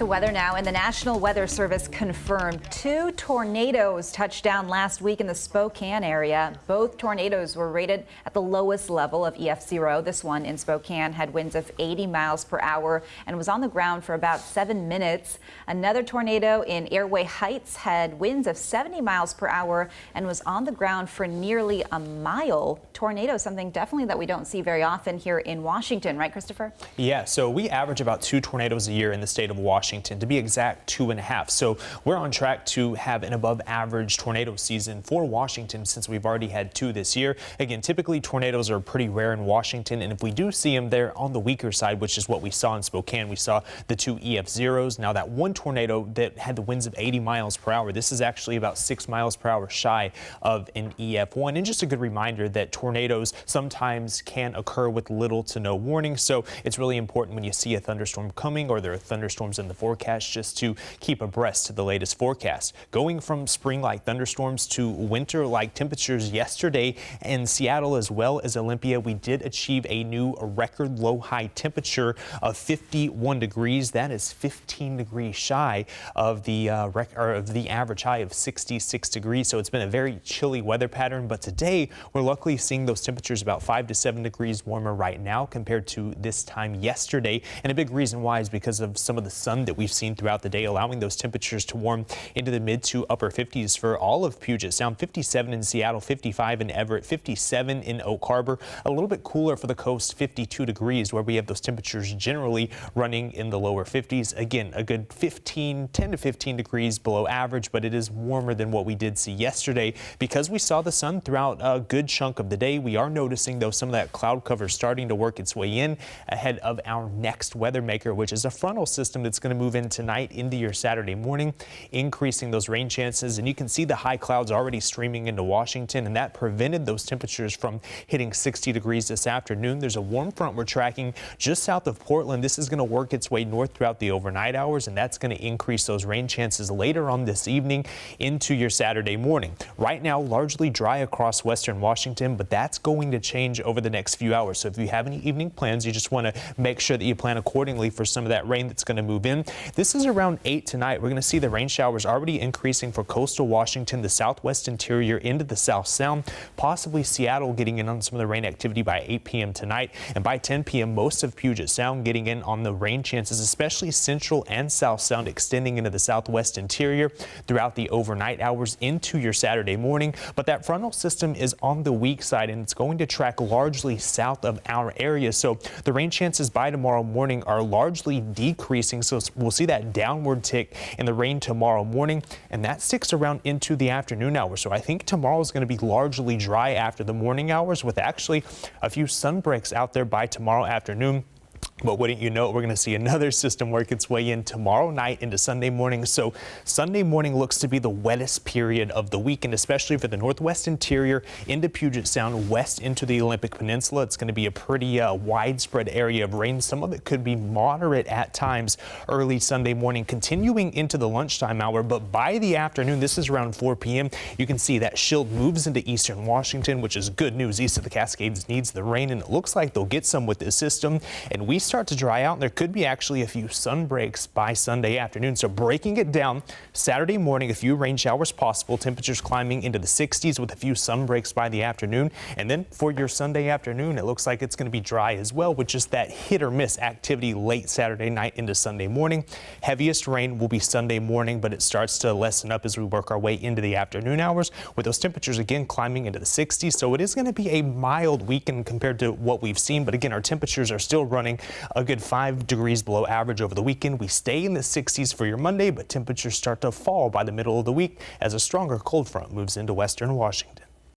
To weather now, and the National Weather Service confirmed 2 tornadoes touched down last week in the Spokane area. Both tornadoes were rated at the lowest level of EF0. This one in Spokane had winds of 80 miles per hour and was on the ground for about 7 minutes. Another tornado in Airway Heights had winds of 70 miles per hour and was on the ground for nearly a mile. Tornado, something definitely that we don't see very often here in Washington, right, Christopher? Yeah, so we average about 2 tornadoes a year in the state of Washington. To be exact, 2.5. So we're on track to have an above average tornado season for Washington since we've already had 2 this year. Again, typically tornadoes are pretty rare in Washington, and if we do see them, they're on the weaker side, which is what we saw in Spokane. We saw the 2 EF0s. Now that one tornado that had the winds of 80 miles per hour, this is actually about 6 miles per hour shy of an EF1. And just a good reminder that tornadoes sometimes can occur with little to no warning. So it's really important when you see a thunderstorm coming or there are thunderstorms in the forecast just to keep abreast to the latest forecast. Going from spring-like thunderstorms to winter-like temperatures yesterday in Seattle as well as Olympia, we did achieve a new record low high temperature of 51 degrees. That is 15 degrees shy of the average high of 66 degrees. So it's been a very chilly weather pattern. But today we're luckily seeing those temperatures about 5 to 7 degrees warmer right now compared to this time yesterday. And a big reason why is because of some of the sun that we've seen throughout the day, allowing those temperatures to warm into the mid to upper 50s for all of Puget Sound. 57 in Seattle, 55 in Everett, 57 in Oak Harbor. A little bit cooler for the coast, 52 degrees, where we have those temperatures generally running in the lower 50s. Again, a good 10 to 15 degrees below average, but it is warmer than what we did see yesterday. Because we saw the sun throughout a good chunk of the day, we are noticing, though, some of that cloud cover starting to work its way in ahead of our next weather maker, which is a frontal system that's going to move in tonight into your Saturday morning, increasing those rain chances. And you can see the high clouds already streaming into Washington, and that prevented those temperatures from hitting 60 degrees this afternoon. There's a warm front we're tracking just south of Portland. This is going to work its way north throughout the overnight hours, and that's going to increase those rain chances later on this evening into your Saturday morning. Right now, largely dry across western Washington, but that's going to change over the next few hours. So if you have any evening plans, you just want to make sure that you plan accordingly for some of that rain that's going to move in. This is around 8 tonight. We're going to see the rain showers already increasing for coastal Washington, the southwest interior into the South Sound, possibly Seattle getting in on some of the rain activity by 8 p.m. tonight. And by 10 p.m., most of Puget Sound getting in on the rain chances, especially central and South Sound, extending into the southwest interior throughout the overnight hours into your Saturday morning. But that frontal system is on the weak side, and it's going to track largely south of our area. So the rain chances by tomorrow morning are largely decreasing. So we'll see that downward tick in the rain tomorrow morning, and that sticks around into the afternoon hours. So I think tomorrow is going to be largely dry after the morning hours, with actually a few sun breaks out there by tomorrow afternoon. But wouldn't you know it, we're going to see another system work its way in tomorrow night into Sunday morning. So Sunday morning looks to be the wettest period of the weekend, especially for the northwest interior into Puget Sound, west into the Olympic Peninsula. It's going to be a pretty widespread area of rain. Some of it could be moderate at times early Sunday morning, continuing into the lunchtime hour. But by the afternoon, this is around 4 p.m., you can see that shield moves into eastern Washington, which is good news. East of the Cascades needs the rain, and it looks like they'll get some with this system. And we start to dry out, and there could be actually a few sun breaks by Sunday afternoon. So breaking it down, Saturday morning, a few rain showers possible, temperatures climbing into the 60s with a few sun breaks by the afternoon. And then for your Sunday afternoon, it looks like it's going to be dry as well, with just that hit or miss activity late Saturday night into Sunday morning. Heaviest rain will be Sunday morning, but it starts to lessen up as we work our way into the afternoon hours, with those temperatures again climbing into the 60s. So it is going to be a mild weekend compared to what we've seen. But again, our temperatures are still running a good 5 degrees below average over the weekend. We stay in the 60s for your Monday, but temperatures start to fall by the middle of the week as a stronger cold front moves into western Washington.